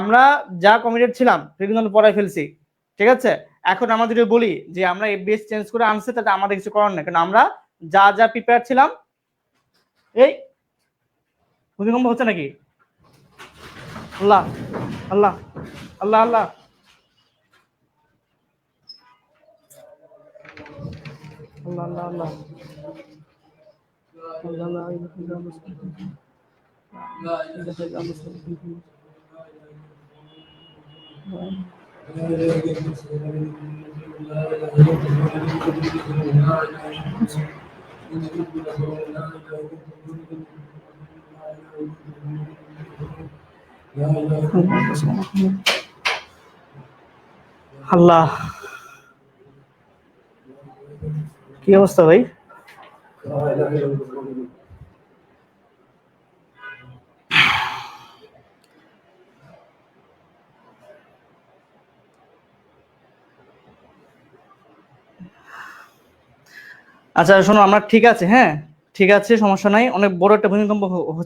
আমরা যা কমিটেড ছিলাম সেটা কিন্তু আমরা পড়াই ফেলছি, ঠিক আছে। এখন আমরা যদি বলি যে আমরা এফবিএস চেঞ্জ করে আনছে, তাতে আমাদের কিছু করার নেই, কারণ আমরা যা যা প্রিপেয়ার ছিলাম। এই ভূমিকম্প হচ্ছে নাকি? আল্লাহ আল্লাহ আল্লাহ আল্লাহ আল্লাহ আল্লাহ আল্লাহ আল্লাহ, কি অবস্থা ভাই? আচ্ছা শোনো, আমরা ঠিক আছে, হ্যাঁ ঠিক আছে, সমস্যা নাই, অনেক বড় একটা ভূমিকম্প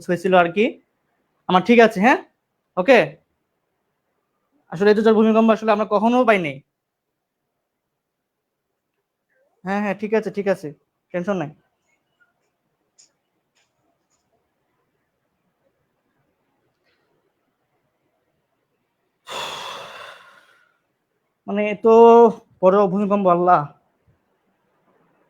হয়েছিল আর কি। আমার ঠিক আছে, হ্যাঁ ওকে। আসলে এই দুটার ভূমিকম্প আসলে আমরা কখনো পাইনি। হ্যাঁ হ্যাঁ ঠিক আছে ঠিক আছে, টেনশন নাই। মানে তো বড় ভূমিকম্প, আল্লাহ।